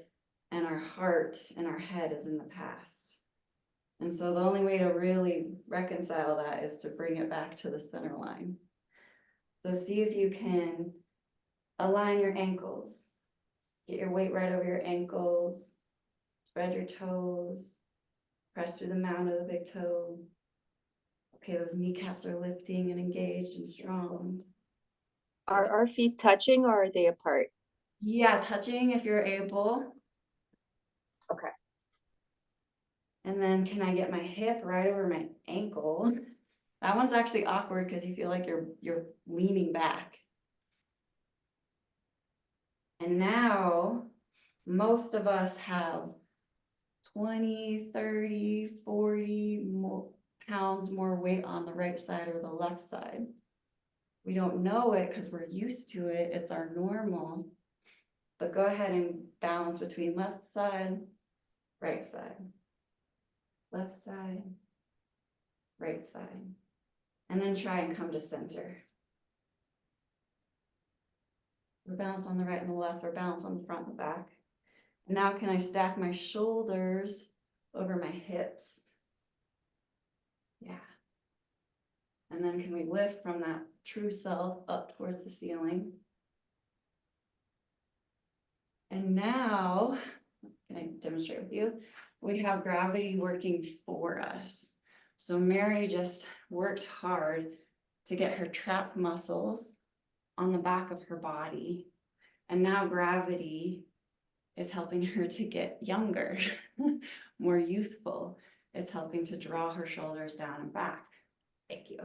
and our heart and our head is in the past. And so the only way to really reconcile that is to bring it back to the center line. So see if you can align your ankles. Get your weight right over your ankles. Spread your toes. Press through the mound of the big toe. Okay, those kneecaps are lifting and engaged and strong. Are our feet touching or are they apart? Yeah, touching if you're able. Okay. And then can I get my hip right over my ankle? That one's actually awkward because you feel like you're leaning back. And now most of us have 20, 30, 40 more pounds more weight on the right side or the left side. We don't know it because we're used to it. It's our normal. But go ahead and balance between left side, right side, left side, right side. And then try and come to center. We're balanced on the right and the left, we're balanced on the front and the back. And now can I stack my shoulders over my hips? Yeah. And then can we lift from that true self up towards the ceiling? And now, can I demonstrate with you? We have gravity working for us. So Mary just worked hard to get her trap muscles on the back of her body. And now gravity is helping her to get younger, more youthful. It's helping to draw her shoulders down and back. Thank you.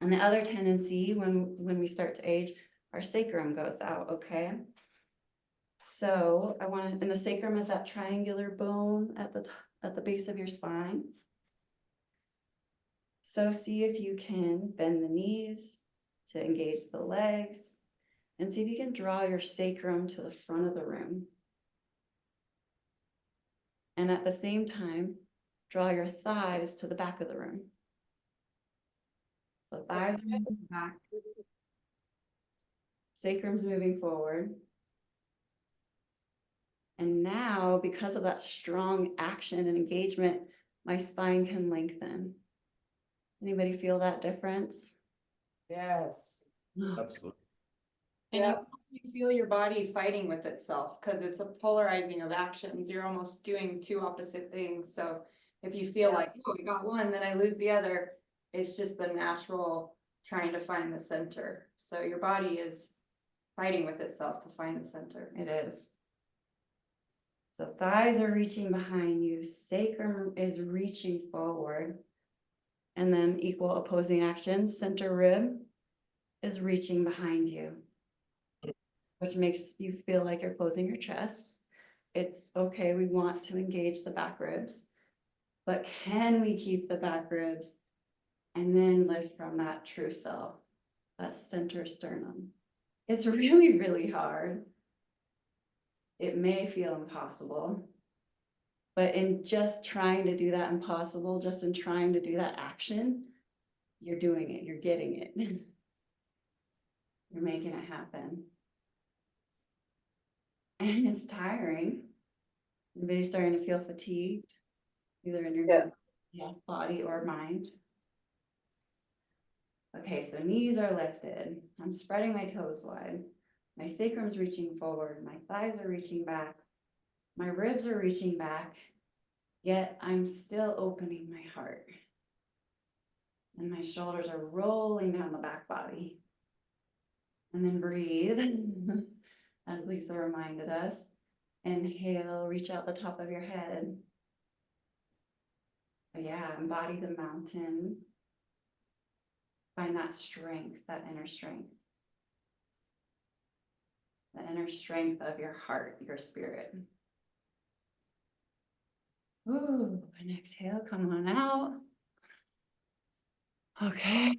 And the other tendency when we start to age, our sacrum goes out, okay? So I want to, and the sacrum is that triangular bone at the base of your spine. So see if you can bend the knees to engage the legs, and see if you can draw your sacrum to the front of the room. And at the same time, draw your thighs to the back of the room. So thighs are moving back. Sacrum's moving forward. And now, because of that strong action and engagement, my spine can lengthen. Anybody feel that difference? Yes. Absolutely. And you feel your body fighting with itself because it's a polarizing of actions. You're almost doing two opposite things. So if you feel like, oh, I got one, then I lose the other, it's just the natural trying to find the center. So your body is fighting with itself to find the center. It is. So thighs are reaching behind you, sacrum is reaching forward. And then equal opposing actions, center rib is reaching behind you, which makes you feel like you're closing your chest. It's okay, we want to engage the back ribs, but can we keep the back ribs and then lift from that true self, that center sternum? It's really, really hard. It may feel impossible, but in just trying to do that impossible, just in trying to do that action, you're doing it, you're getting it. You're making it happen. And it's tiring. Everybody's starting to feel fatigued, either in your body or mind. Okay, so knees are lifted. I'm spreading my toes wide. My sacrum's reaching forward. My thighs are reaching back. My ribs are reaching back. Yet I'm still opening my heart. And my shoulders are rolling down the back body. And then breathe, as Lisa reminded us. Inhale, reach out the top of your head. But yeah, embody the mountain. Find that strength, that inner strength. The inner strength of your heart, your spirit. Ooh, and exhale, come on out. Okay.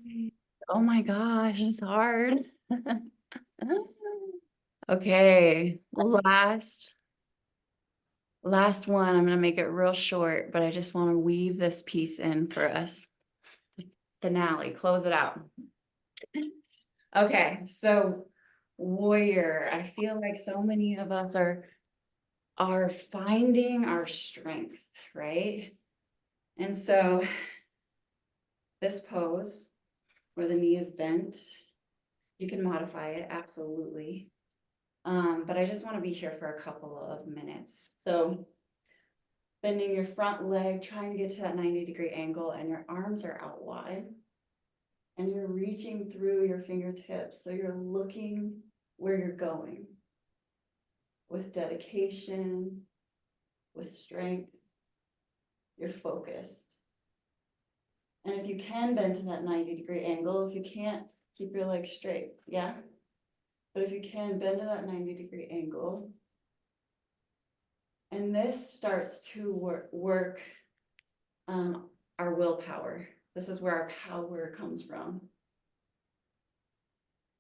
Oh my gosh, it's hard. Okay, last one. I'm gonna make it real short, but I just want to weave this piece in for us. Finale, close it out. Okay, so warrior. I feel like so many of us are finding our strength, right? And so this pose where the knee is bent, you can modify it, absolutely. But I just want to be here for a couple of minutes. So bending your front leg, trying to get to that 90-degree angle, and your arms are out wide. And you're reaching through your fingertips. So you're looking where you're going with dedication, with strength. You're focused. And if you can bend to that 90-degree angle, if you can't, keep your legs straight, yeah? But if you can, bend to that 90-degree angle. And this starts to work our willpower. This is where our power comes from.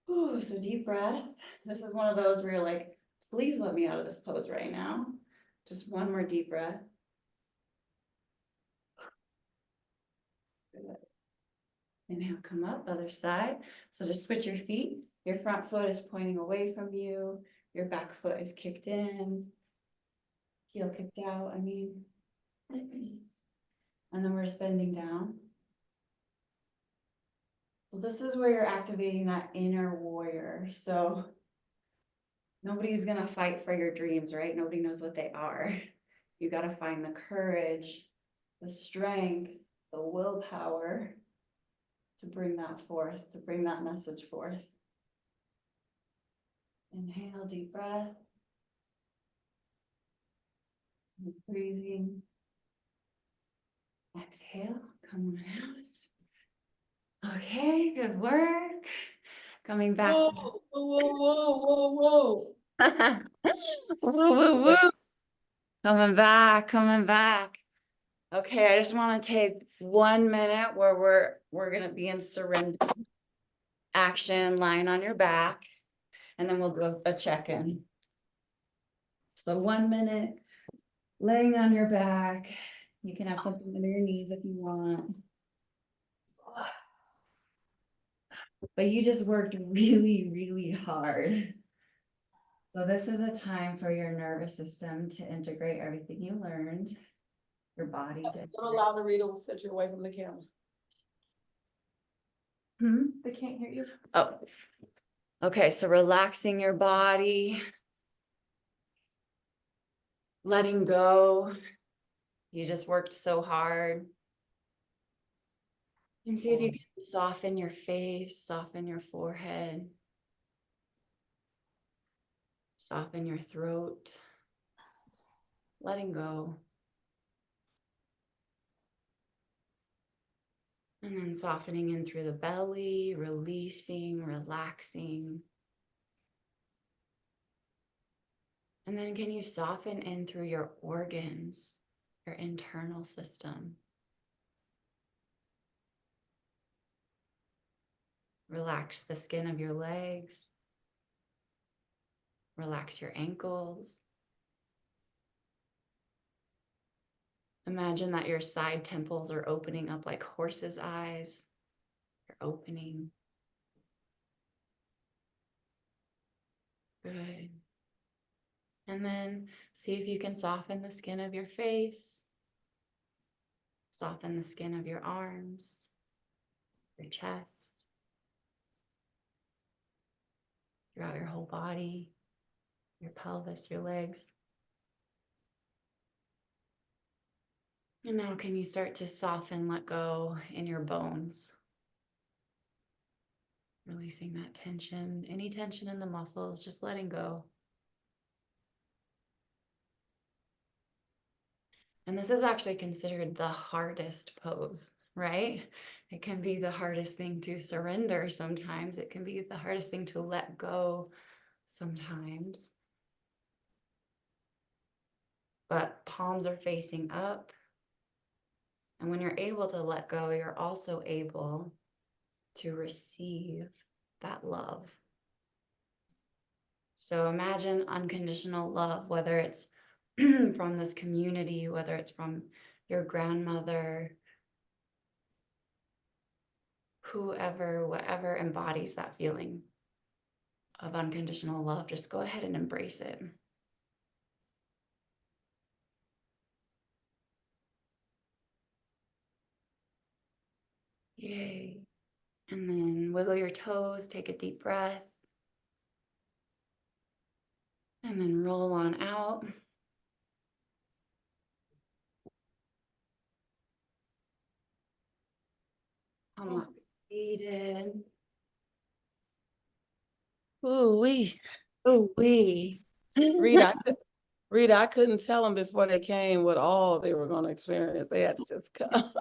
Ooh, so deep breath. This is one of those where you're like, please let me out of this pose right now. Just one more deep breath. Good. Inhale, come up, other side. So just switch your feet. Your front foot is pointing away from you. Your back foot is kicked in. Heel kicked out, I mean. And then we're just bending down. So this is where you're activating that inner warrior. So nobody's gonna fight for your dreams, right? Nobody knows what they are. You gotta find the courage, the strength, the willpower to bring that forth, to bring that message forth. Inhale, deep breath. Breathing. Exhale, come on out. Okay, good work. Coming back. Whoa, whoa. Woo, woo, woo. Coming back. Okay, I just want to take 1 minute where we're gonna be in surrender action, lying on your back, and then we'll do a check-in. So 1 minute, laying on your back, You can have something under your knees if you want. But you just worked really, really hard. So this is a time for your nervous system to integrate everything you learned, your body to. Don't allow the reader to sit you away from the camera. They can't hear you. Oh, okay, so relaxing your body. Letting go. You just worked so hard. And see if you can soften your face, soften your forehead. Soften your throat. Letting go. And then softening in through the belly, releasing, relaxing. And then can you soften in through your organs, your internal system? Relax the skin of your legs. Relax your ankles. Imagine that your side temples are opening up like horse's eyes. You're opening. Good. And then see if you can soften the skin of your face. Soften the skin of your arms, your chest, throughout your whole body, your pelvis, your legs. And now can you start to soften, let go in your bones? Releasing that tension, any tension in the muscles, just letting go. And this is actually considered the hardest pose, right? It can be the hardest thing to surrender sometimes. It can be the hardest thing to let go sometimes. But palms are facing up. And when you're able to let go, you're also able to receive that love. So imagine unconditional love, whether it's from this community, whether it's from your grandmother, whoever, whatever embodies that feeling of unconditional love, just go ahead and embrace it. Yay. And then wiggle your toes, take a deep breath. And then roll on out. Come up seated. Ooh-wee. Ooh-wee. Rita, I couldn't tell them before they came what all they were going to experience. They had to just come.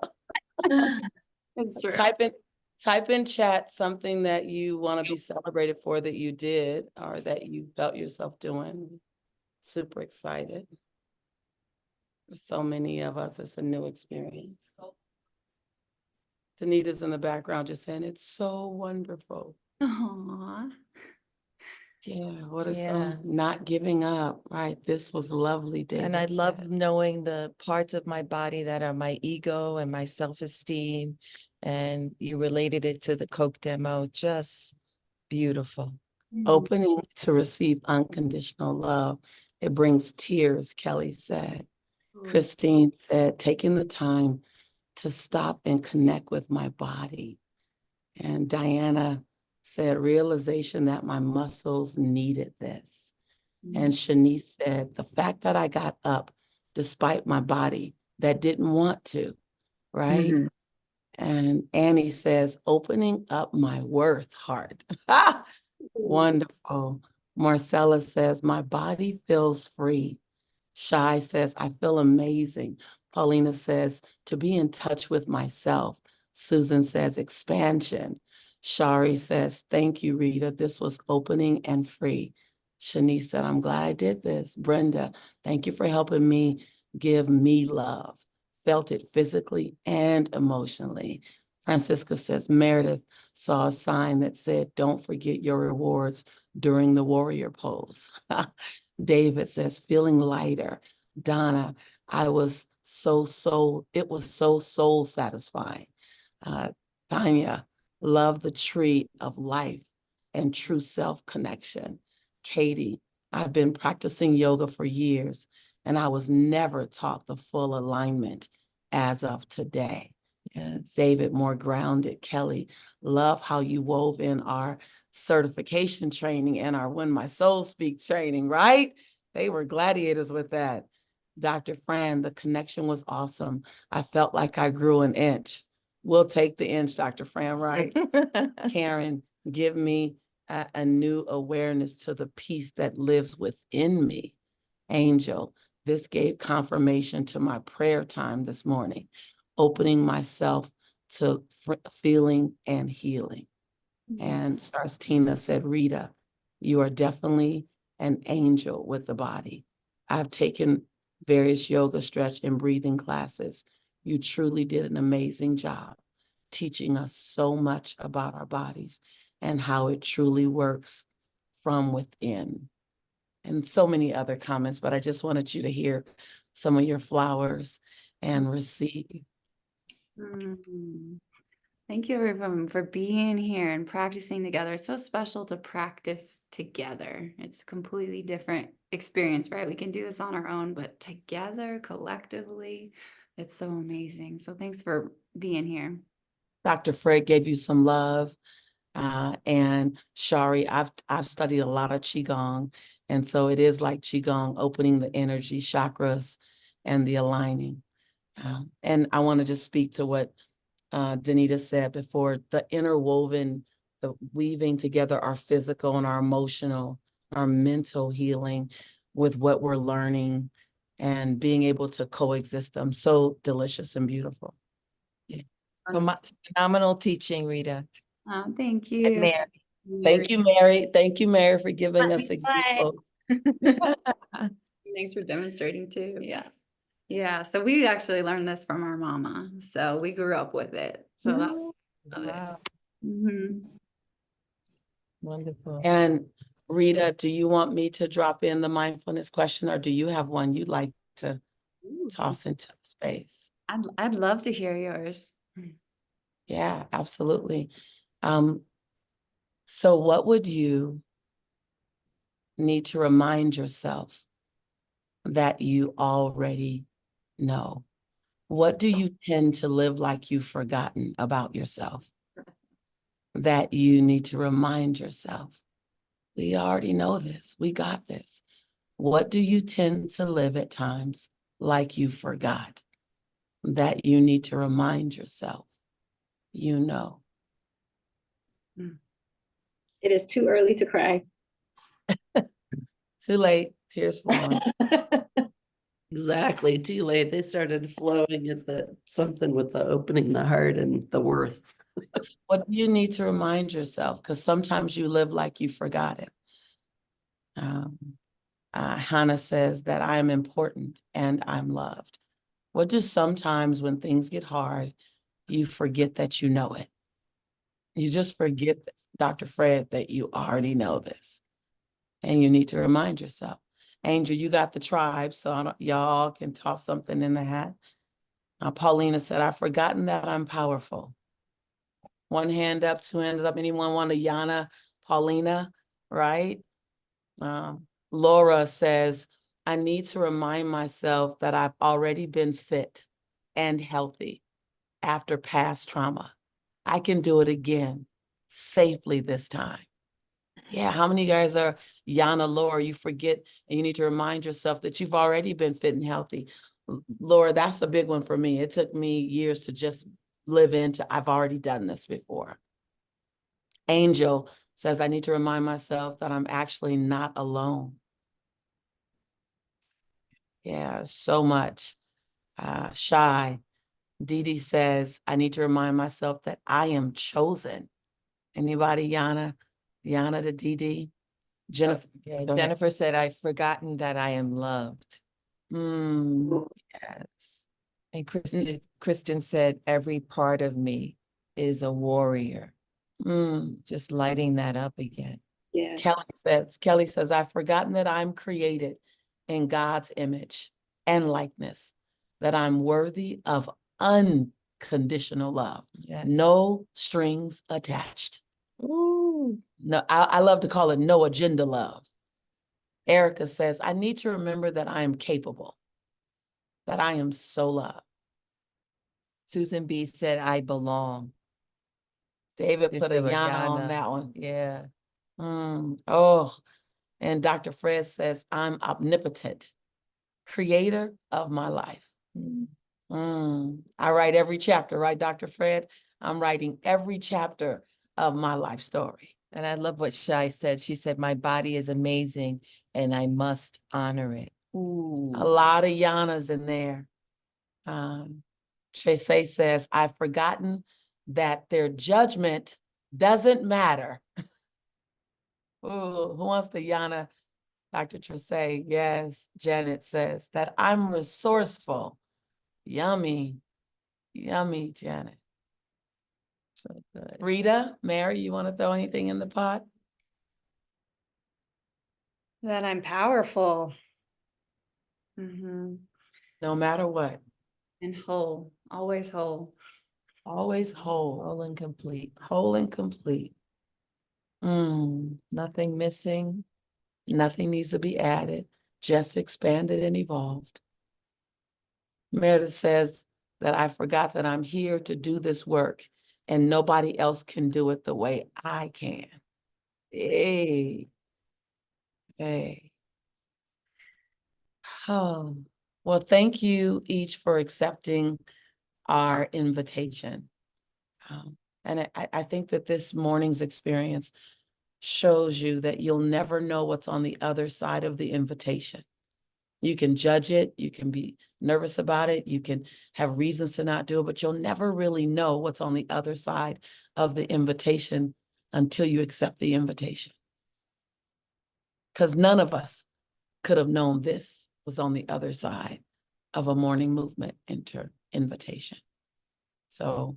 It's true. Type in chat something that you want to be celebrated for that you did or that you felt yourself doing. Super excited. For so many of us, it's a new experience. Danita's in the background just saying, it's so wonderful. Aww. Yeah, what a song. Not giving up, right? This was lovely, David And I love said. knowing the parts of my body that are my ego and my self-esteem. And you related it to the Coke demo. Just beautiful. Opening to receive unconditional love. It brings tears, Kelly said. Christine said, taking the time to stop and connect with my body. And Diana said, realization that my muscles needed this. And Shanice said, the fact that I got up despite my body that didn't want to, right? And Annie says, opening up my worth heart. Wonderful. Marcella says, my body feels free. Shai says, I feel amazing. Paulina says, to be in touch with myself. Susan says, expansion. Shari says, thank you, Rita. This was opening and free. Shanice said, I'm glad I did this. Brenda, thank you for helping me give me love. Felt it physically and emotionally. Francisca says, Meredith saw a sign that said, don't forget your rewards during the warrior pose. David says, feeling lighter. Donna, I was it was so soul satisfying. Tanya, love the tree of life and true self connection. Katie, I've been practicing yoga for years and I was never taught the full alignment as of today. Yes. David, more grounded. Kelly, love how you wove in our certification training and our When My Soul Speaks training, right? They were gladiators with that. Dr. Fran, the connection was awesome. I felt like I grew an inch. We'll take the inch, Dr. Fran, right? Karen, give me a new awareness to the peace that lives within me. Angel, this gave confirmation to my prayer time this morning, opening myself to feeling and healing. And Stars Tina said, Rita, you are definitely an angel with the body. I've taken various yoga, stretch, and breathing classes. You truly did an amazing job teaching us so much about our bodies and how it truly works from within. And so many other comments, but I just wanted you to hear some of your flowers and receive. Thank you everyone for being here and practicing together. It's so special to practice together. It's a completely different experience, right? We can do this on our own, but together, collectively, it's so amazing. So thanks for being here. Dr. Fred gave you some love. And Shari, I've studied a lot of Qigong. And so it is like Qigong, opening the energy chakras and the aligning. And I want to just speak to what Danita said before, the interwoven, the weaving together our physical and our emotional, our mental healing with what we're learning and being able to coexist them. So delicious and beautiful. Yeah. Phenomenal teaching, Rita. Oh, thank And you. Mary. Thank you, Mary. Thank you, Mary, for giving us Bye. examples. Thanks for demonstrating too. Yeah. Yeah. So we actually learned this from our mama. So we grew up with it. So that was Wow. Wonderful. And Rita, do you want me to drop in the mindfulness question, or do you have one you'd like to toss into the space? I'd love to hear yours. Yeah, absolutely. So what would you need to remind yourself that you already know? What do you tend to live like you've forgotten about yourself that you need to remind yourself? We already know this. We got this. What do you tend to live at times like you forgot that you need to remind yourself? You know. It is too early to cry. Too late. Tears flowing. Exactly. Too late. They started flowing at something with the opening the heart and the worth. What do you need to remind yourself? Because sometimes you live like you forgot it. Hannah says that I am important and I'm loved. What do sometimes when things get hard, you forget that you know it? You just forget, Dr. Fred, that you already know this. And you need to remind yourself. Angel, you got the tribe, so y'all can toss something in the hat. Paulina said, I've forgotten that I'm powerful. One hand up, two hands up. Anyone want a Yana, Paulina, right? Laura says, I need to remind myself that I've already been fit and healthy after past trauma. I can do it again safely this time. Yeah, how many guys are Yana, Laura? You forget and you need to remind yourself that you've already been fit and healthy. Laura, that's a big one for me. It took me years to just live into, I've already done this before. Angel says, I need to remind myself that I'm actually not alone. Yeah, so much. Shy. Dee Dee says, I need to remind myself that I am chosen. Anybody, Yana? Yana to Dee Dee? Jennifer. Yeah, Jennifer said, I've forgotten that I am loved. Yes. And Kristen said, every part of me is a warrior. Just lighting that up again. Yes. Kelly says, I've forgotten that I'm created in God's image and likeness. that I'm worthy of unconditional love. Yes. No strings attached. Ooh. No, I love to call it no agenda love. Erica says, I need to remember that I am capable, that I am so loved. Susan B said, I belong. David This put a is a yana on Yana. that one. Yeah. Oh, and Dr. Fred says, I'm omnipotent, creator of my life. I write every chapter, right, Dr. Fred? I'm writing every chapter of my life story. And I love what Shai said. She said, my body is amazing and I must honor it. Ooh. A lot of yanas in there. Tracy says, I've forgotten that their judgment doesn't matter. Ooh, who wants to yana? Dr. Tracy, yes. Janet says that I'm resourceful. Yummy, yummy, Janet. So good. Rita, Mary, you want to throw anything in the pot? That I'm powerful. Mhm. No matter what, And whole, always whole. always whole, Whole and complete. whole and complete. Nothing missing. Nothing needs to be added, just expanded and evolved. Meredith says that I forgot that I'm here to do this work and nobody else can do it the way I can. Hey, hey. Oh, well, thank you each for accepting our invitation. And I think that this morning's experience shows you that you'll never know what's on the other side of the invitation. You can judge it, you can be nervous about it, you can have reasons to not do it, but you'll never really know what's on the other side of the invitation until you accept the invitation. Because none of us could have known this was on the other side of a morning movement invitation. So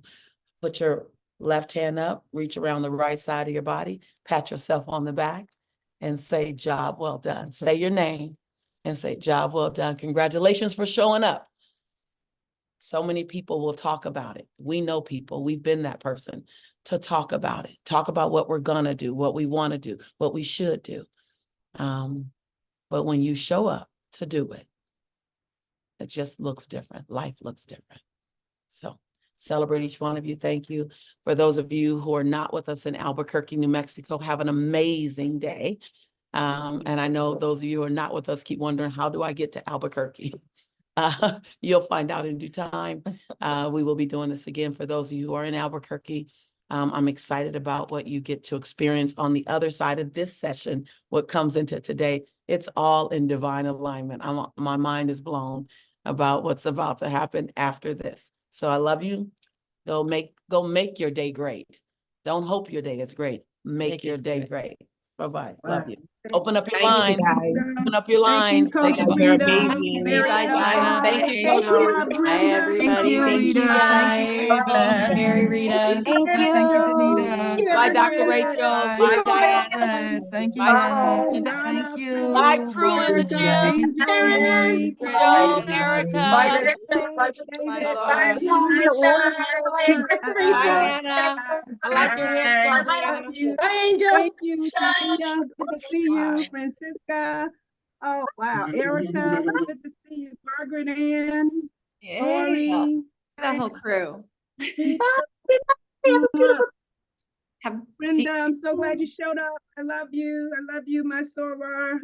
put your left hand up, reach around the right side of your body, pat yourself on the back and say, job well done. Say your name and say, job well done. Congratulations for showing up. So many people will talk about it. We know people, we've been that person to talk about it, talk about what we're gonna do, what we wanna do, what we should do. But when you show up to do it, it just looks different. Life looks different. So celebrate each one of you. Thank you. For those of you who are not with us in Albuquerque, New Mexico, have an amazing day. And I know those of you who are not with us keep wondering, how do I get to Albuquerque? You'll find out in due time. We will be doing this again for those of you who are in Albuquerque. I'm excited about what you get to experience on the other side of this session, what comes into today. It's all in divine alignment. My mind is blown about what's about to happen after this. So I love you. Go make your day great. Don't hope your day is great. Make your day great. Bye-bye. Love you. Open up your line. Open up your line. Thank you, Coach you. Rita. Very Bye, helpful. Diana. Thank you, Coach Bye, Rita. Brenda. everybody. Thank you, guys. Mary, Rita. Thank you. Bye, Dr. Rachel. Bye, Diana. Thank you, Bye, Yana. Donna, Thank you. Bye, crew in the Erica, gym. Angel, Joe, Bye, Erica. Bye, Laura. David. Bye, Hannah. I like your red scarf, Hannah. Thank you, Tatia. Good to see you, Francisca. Oh, wow. Erica, good to see you. Margaret Ann, Lori. The whole crew. Brenda, I'm so glad you showed up. I love you. I love you, my soror.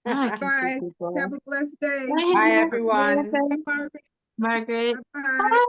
Bye. Have a blessed day. Bye, everyone. Margaret. Margaret. Bye.